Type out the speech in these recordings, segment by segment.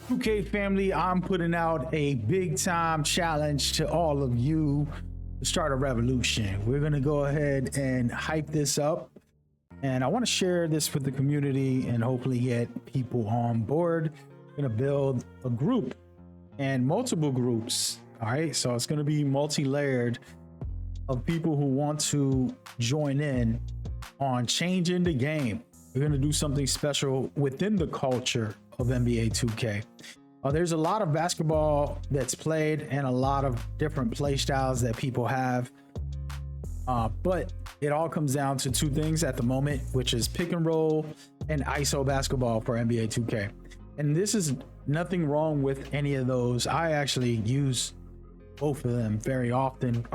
2K family, I'm putting out a big time challenge to all of you to start a revolution. We're going to go ahead and hype this up. And I want to share this with the community and hopefully get people on board. We're going to build a group and multiple groups. All right. So it's going to be multi-layered of people who want to join in on changing the game. We're going to do something special within the culture of NBA 2K. There's a lot of basketball that's played and a lot of different play styles that people have. But it all comes down to two things at the moment, which is pick and roll and ISO basketball for NBA 2K. And this is nothing wrong with any of those. I actually use both of them very often.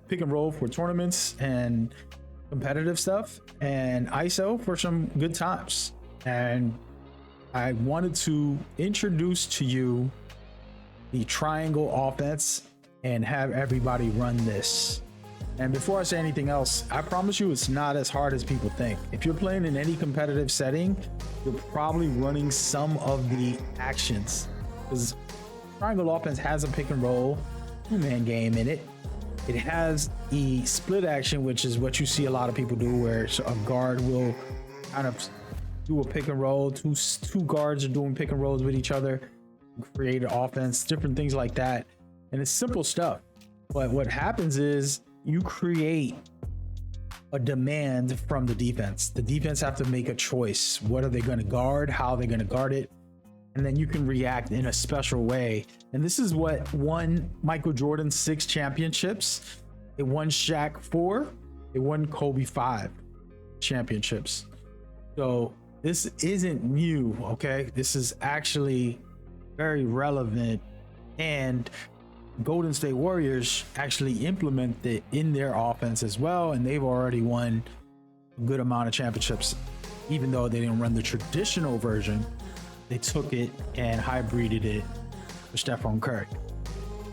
Pick and roll for tournaments and competitive stuff, and ISO for some good times. And I wanted to introduce to you the triangle offense and have everybody run this. And before I say anything else, I promise you it's not as hard as people think. If you're playing in any competitive setting, you're probably running some of the actions, because triangle offense has a pick and roll two-man game in it. It has the split action, which is what you see a lot of people do, where a guard will kind of do a pick and roll. Two guards are doing pick and rolls with each other, create an offense, different things like that. And it's simple stuff. But what happens is you create a demand from the defense. The defense have to make a choice. What are they going to guard? How are they going to guard it? And then you can react in a special way. And this is what won Michael Jordan 6 championships. It won Shaq 4. It won Kobe 5 championships. So this isn't new, okay? This is actually very relevant. And Golden State Warriors actually implement it in their offense as well. And they've already won a good amount of championships, even though they didn't run the traditional version. They took it and hybrided it for Stephen Curry.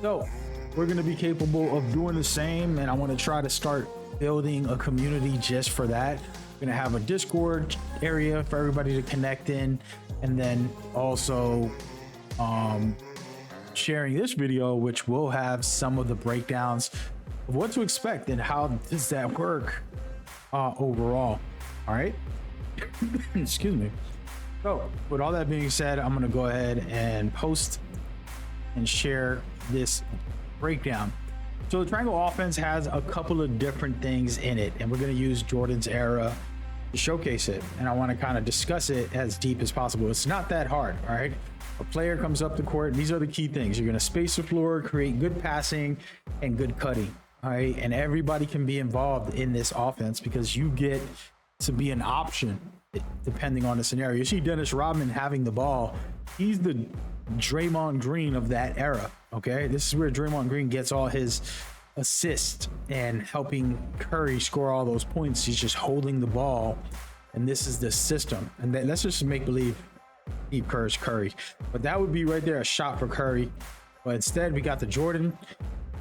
So we're going to be capable of doing the same. And I want to try to start building a community just for that. We're going to have a Discord area for everybody to connect in. And then also sharing this video, which will have some of the breakdowns of what to expect and how does that work overall. All right. Excuse me. So with all that being said, I'm going to go ahead and post and share this breakdown. So the triangle offense has a couple of different things in it, and we're going to use Jordan's era to showcase it. And I want to kind of discuss it as deep as possible. It's not that hard. All right. A player comes up the court. These are the key things. You're going to space the floor, create good passing and good cutting. All right. And everybody can be involved in this offense because you get to be an option depending on the scenario. You see Dennis Rodman having the ball. He's the Draymond Green of that era. Okay. This is where Draymond Green gets all his assists and helping Curry score all those points. He's just holding the ball. And this is the system. And then let's just make believe Steve Kerr's Curry. But that would be right there a shot for Curry. But instead we got the Jordan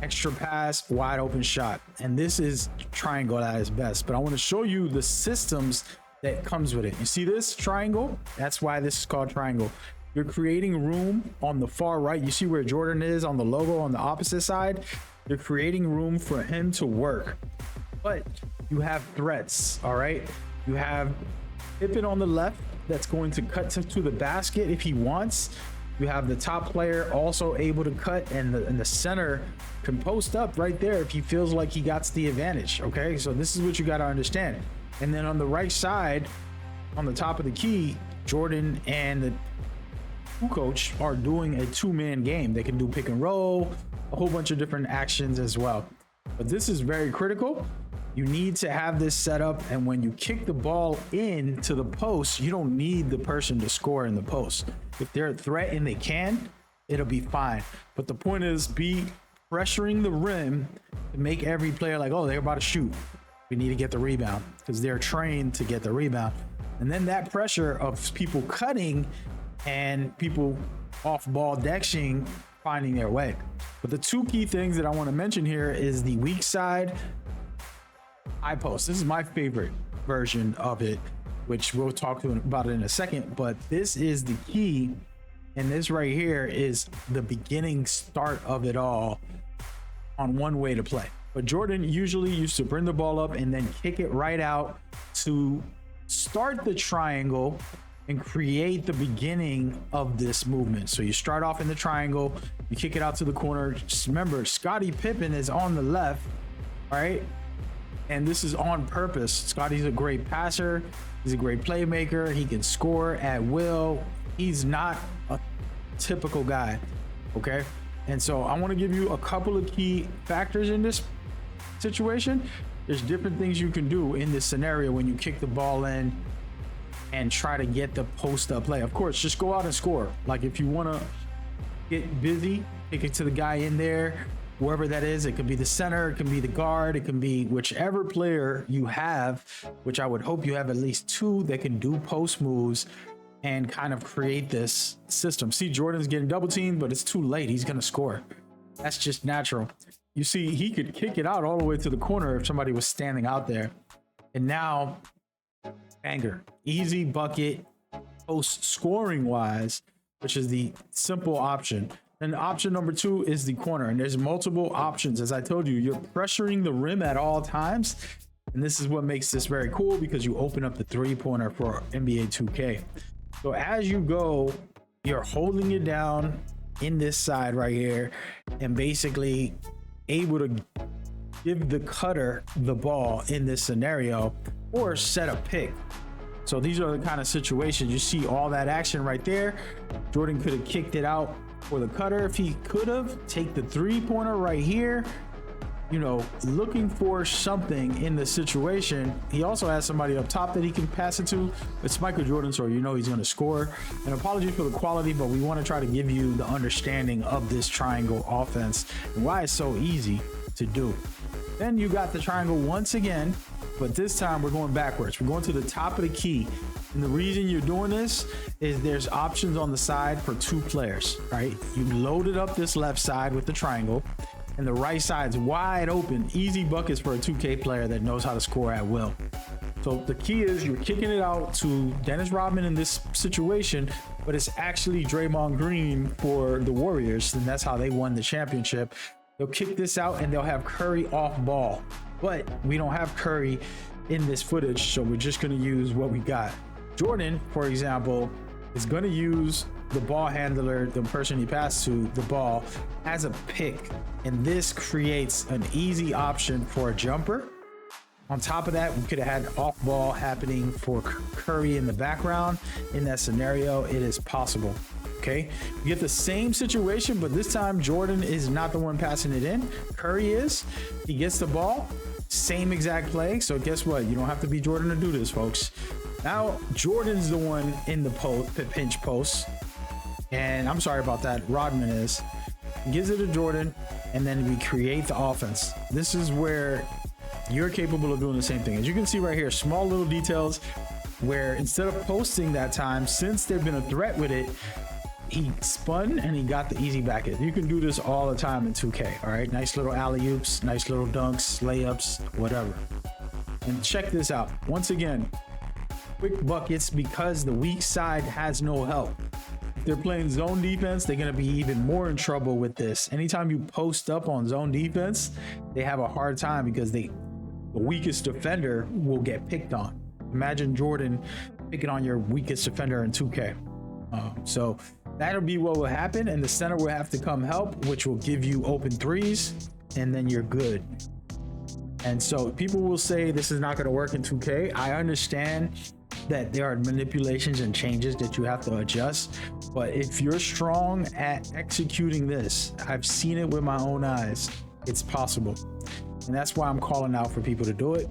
extra pass, wide open shot. And this is triangle at its best. But I want to show you the systems that comes with it. You see this triangle? That's why this is called triangle. You're creating room on the far right. You see where Jordan is on the logo on the opposite side? You're creating room for him to work. But you have threats, all right? You have Pippen on the left that's going to cut to the basket if he wants. You have the top player also able to cut, and the center can post up right there if he feels like he got the advantage, okay? So this is what you got to understand. And then on the right side, on the top of the key, Jordan and the coach are doing a two-man game. They can do pick and roll, a whole bunch of different actions as well. But this is very critical. You need to have this set up, and when you kick the ball into the post, you don't need the person to score in the post. If they're a threat and they can, it'll be fine. But the point is be pressuring the rim to make every player like, oh, they're about to shoot. We need to get the rebound because they're trained to get the rebound. And then that pressure of people cutting and people off ball dashing, finding their way. But the two key things that I want to mention here is the weak side high post. This is my favorite version of it, which we'll talk about it in a second. But this is the key And this right here is the beginning start of it all on one way to play. But Jordan usually used to bring the ball up and then kick it right out to start the triangle and create the beginning of this movement. So you start off in the triangle, you kick it out to the corner. Just remember, Scottie Pippen is on the left, all right? And this is on purpose. Scottie's a great passer. He's a great playmaker. He can score at will. He's not a typical guy, okay? And so I want to give you a couple of key factors in this situation. There's different things you can do in this scenario when you kick the ball in and try to get the post-up play. Of course, just go out and score. Like if you want to get busy, kick it to the guy in there, wherever that is. It could be the center, it can be the guard, it can be whichever player you have, which I would hope you have at least two that can do post moves and kind of create this system. See, Jordan's getting double teamed, but it's too late. He's going to score. That's just natural. You see, he could kick it out all the way to the corner if somebody was standing out there. And now, banger, easy bucket, post scoring wise, which is the simple option. And option number two is the corner. And there's multiple options. As I told you, you're pressuring the rim at all times. And this is what makes this very cool because you open up the three-pointer for NBA 2K. So as you go, you're holding it down in this side right here and basically able to give the cutter the ball in this scenario or set a pick. So these are the kind of situations you see all that action right there. Jordan could have kicked it out for the cutter if he could have. Take the three-pointer right here, you know, looking for something in the situation. He also has somebody up top that he can pass it to. It's Michael Jordan, so you know he's going to score. And apologies for the quality, but we want to try to give you the understanding of this triangle offense and why it's so easy to do. Then you got the triangle once again, but this time we're going backwards. We're going to the top of the key. And the reason you're doing this is there's options on the side for two players, right? You loaded up this left side with the triangle, and the right side's wide open. Easy buckets for a 2K player that knows how to score at will. So the key is you're kicking it out to Dennis Rodman in this situation, but it's actually Draymond Green for the Warriors, and that's how they won the championship. They'll kick this out and they'll have Curry off ball, but we don't have Curry in this footage, so we're just going to use what we got. Jordan, for example, is going to use the ball handler, the person he passed to the ball, as a pick, and this creates an easy option for a jumper. On top of that, we could have had off ball happening for Curry in the background. In that scenario, it is possible. Okay, you get the same situation, but this time Jordan is not the one passing it in. Curry is. He gets the ball, same exact play. So guess what? You don't have to be Jordan to do this, folks. Now Jordan's the one in the pinch post, and I'm sorry about that. Rodman is. He gives it to Jordan, and then we create the offense. This is where you're capable of doing the same thing. As you can see right here, small little details where instead of posting that time, since there's been a threat with it, he spun and he got the easy bucket. You can do this all the time in 2K. All right, nice little alley-oops, nice little dunks, layups, whatever. And check this out. Once again, quick buckets because the weak side has no help. If they're playing zone defense, they're going to be even more in trouble with this. Anytime you post up on zone defense, they have a hard time because the weakest defender will get picked on. Imagine Jordan picking on your weakest defender in 2K. So that'll be what will happen, and the center will have to come help, which will give you open threes, and then you're good. And so people will say this is not going to work in 2K. I understand that there are manipulations and changes that you have to adjust, but if you're strong at executing this, I've seen it with my own eyes, it's possible. And that's why I'm calling out for people to do it.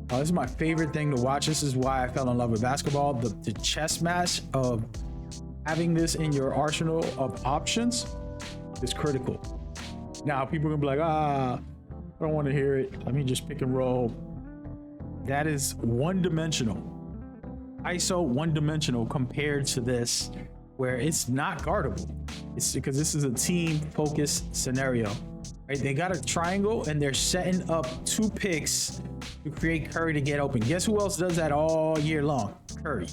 This is my favorite thing to watch. This is why I fell in love with basketball. The chess match of having this in your arsenal of options is critical. Now people are gonna be like, I don't want to hear it. Let me just pick and roll. That is one-dimensional. ISO one-dimensional compared to this, where it's not guardable. It's because this is a team-focused scenario. Right? They got a triangle and they're setting up two picks to create Curry to get open. Guess who else does that all year long? Curry.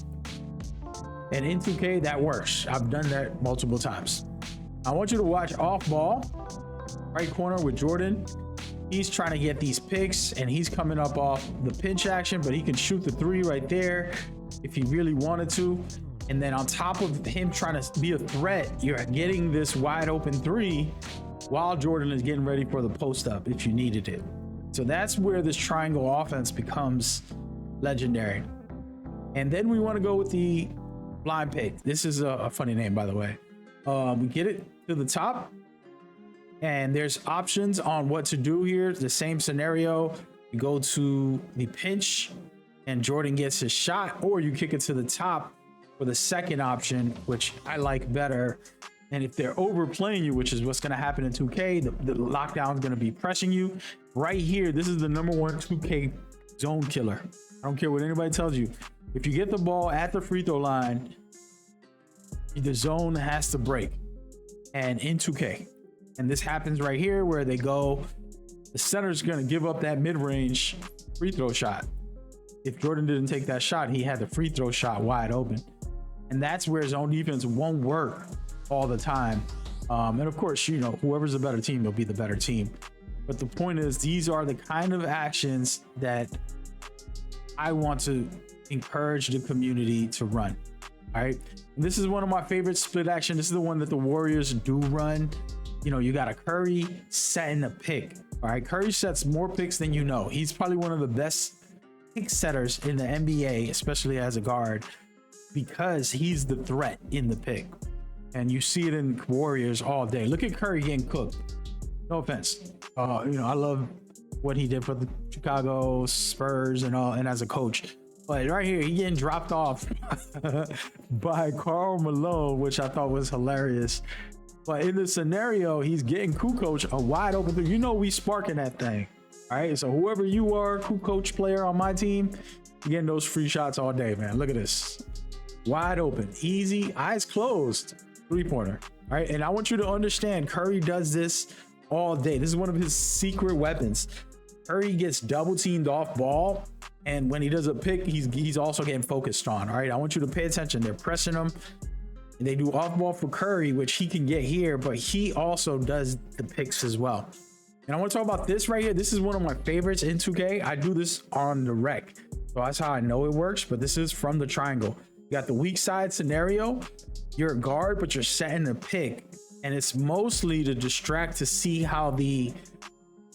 And in 2K, that works. I've done that multiple times. I want you to watch off ball, right corner with Jordan. He's trying to get these picks and he's coming up off the pinch action, but he can shoot the three right there if he really wanted to. And then on top of him trying to be a threat, you're getting this wide open three while Jordan is getting ready for the post up if you needed it. So that's where this triangle offense becomes legendary. And then we want to go with the blind pick. This is a funny name, by the way. We get it to the top and there's options on what to do here. The same scenario, you go to the pinch and Jordan gets his shot, or you kick it to the top for the second option, which I like better. And if they're overplaying you, which is what's going to happen in 2K, the lockdown is going to be pressing you right here. This is the #1 2K zone killer. I don't care what anybody tells you. If you get the ball at the free throw line, the zone has to break. And in 2K, and this happens right here where they go, the center's going to give up that mid-range free throw shot. If Jordan didn't take that shot, he had the free throw shot wide open. And that's where zone defense won't work all the time. And of course, you know, whoever's a better team will be the better team. But the point is, these are the kind of actions that I want to encourage the community to run. All right. And this is one of my favorite split action. This is the one that the Warriors do run. You know, you got a Curry setting a pick. All right. Curry sets more picks than you know. He's probably one of the best pick setters in the NBA, especially as a guard, because he's the threat in the pick. And you see it in Warriors all day. Look at Curry getting cooked. No offense. You know, I love what he did for the Chicago Spurs and all, and as a coach. But right here, he getting dropped off by Karl Malone, which I thought was hilarious. But in the scenario, he's getting Kukoc a wide open three. You know, we sparking that thing. All right. So whoever you are, Kukoc player on my team, you're getting those free shots all day, man. Look at this. Wide open, easy, eyes closed, three-pointer. All right. And I want you to understand, Curry does this all day. This is one of his secret weapons. Curry gets double teamed off ball. And when he does a pick, he's also getting focused on. All right. I want you to pay attention. They're pressing him. And they do off ball for Curry, which he can get here, but he also does the picks as well. And I want to talk about this right here. This is one of my favorites in 2K. I do this on the rec. So that's how I know it works. But this is from the triangle. You got the weak side scenario. You're a guard, but you're setting a pick. And it's mostly to distract to see how the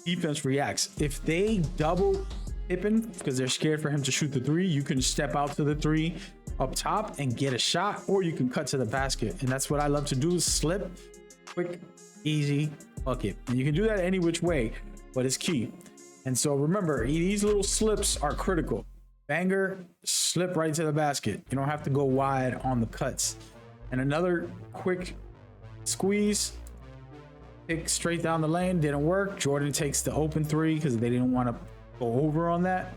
defense reacts. If they double Pippen because they're scared for him to shoot the three, you can step out to the three up top and get a shot, or you can cut to the basket. And that's what I love to do, is slip, quick, easy bucket. And you can do that any which way, but it's key. And so remember, these little slips are critical. Banger, slip right to the basket. You don't have to go wide on the cuts. And another quick squeeze, pick straight down the lane, didn't work. Jordan takes the open three because they didn't want to go over on that.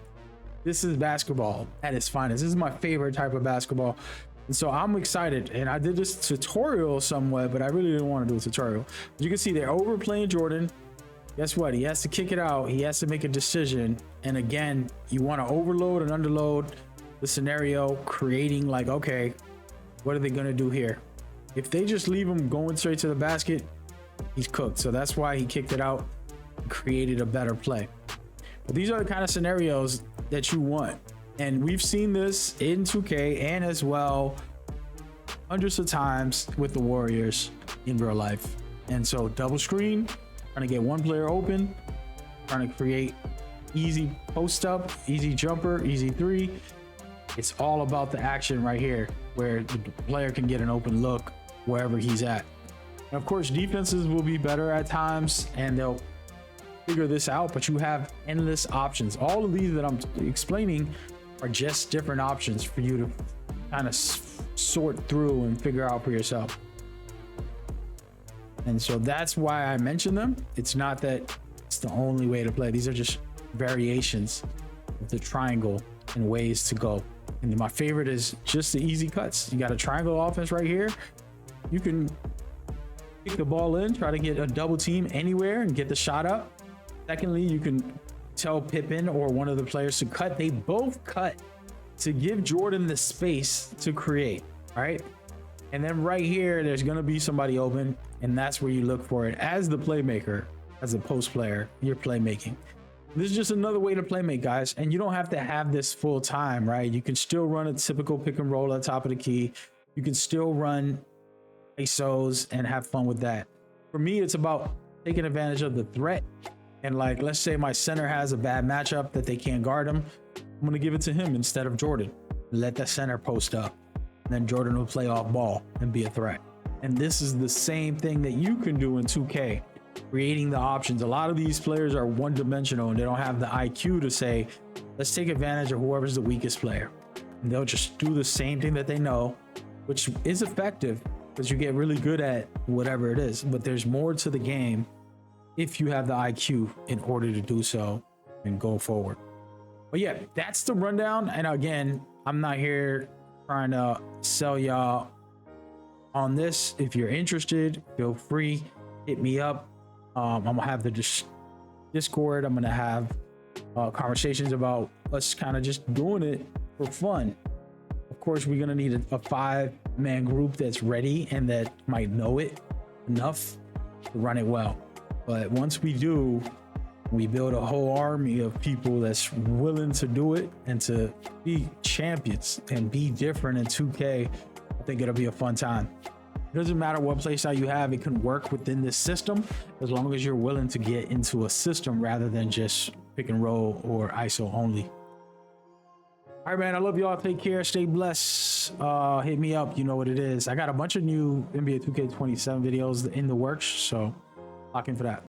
This is basketball at its finest. This is my favorite type of basketball. And so I'm excited. And I did this tutorial somewhat, but I really didn't want to do a tutorial. As you can see, they're overplaying Jordan. Guess what? He has to kick it out. He has to make a decision. And again, you want to overload and underload the scenario, creating like, okay, what are they going to do here? If they just leave him going straight to the basket, he's cooked. So that's why he kicked it out and created a better play. But these are the kind of scenarios that you want. And we've seen this in 2K and as well hundreds of times with the Warriors in real life. And so double screen, trying to get one player open, trying to create easy post up, easy jumper, easy three. It's all about the action right here where the player can get an open look wherever he's at. And of course, defenses will be better at times and they'll figure this out, but you have endless options. All of these that I'm explaining are just different options for you to kind of sort through and figure out for yourself. And so that's why I mentioned them. It's not that it's the only way to play. These are just variations of the triangle and ways to go. And my favorite is just the easy cuts. You got a triangle offense right here. You can kick the ball in, try to get a double team anywhere and get the shot up. Secondly, you can tell Pippen or one of the players to cut. They both cut to give Jordan the space to create. All right. And then right here, there's going to be somebody open, and that's where you look for it as the playmaker, as a post player, you're playmaking. This is just another way to playmate, guys. And you don't have to have this full time, right? You can still run a typical pick and roll at the top of the key. You can still run ISOs and have fun with that. For me, it's about taking advantage of the threat. And like, let's say my center has a bad matchup that they can't guard him. I'm going to give it to him instead of Jordan. Let the center post up. And then Jordan will play off ball and be a threat. And this is the same thing that you can do in 2K, creating the options. A lot of these players are one-dimensional and they don't have the IQ to say, let's take advantage of whoever's the weakest player. And they'll just do the same thing that they know, which is effective because you get really good at whatever it is. But there's more to the game if you have the IQ in order to do so and go forward. But yeah, that's the rundown. And again, I'm not here trying to sell y'all on this. If you're interested, feel free, hit me up. I'm gonna have the Discord. I'm gonna have conversations about us kind of just doing it for fun. Of course, we're gonna need a 5-man group that's ready and that might know it enough to run it well. But once we do, we build a whole army of people that's willing to do it and to be champions and be different in 2K. I think it'll be a fun time. It doesn't matter what playstyle you have, it can work within this system as long as you're willing to get into a system rather than just pick and roll or ISO only. All right, man, I love y'all. Take care, stay blessed. Hit me up, you know what it is. I got a bunch of new NBA 2K27 videos in the works, so lock in for that.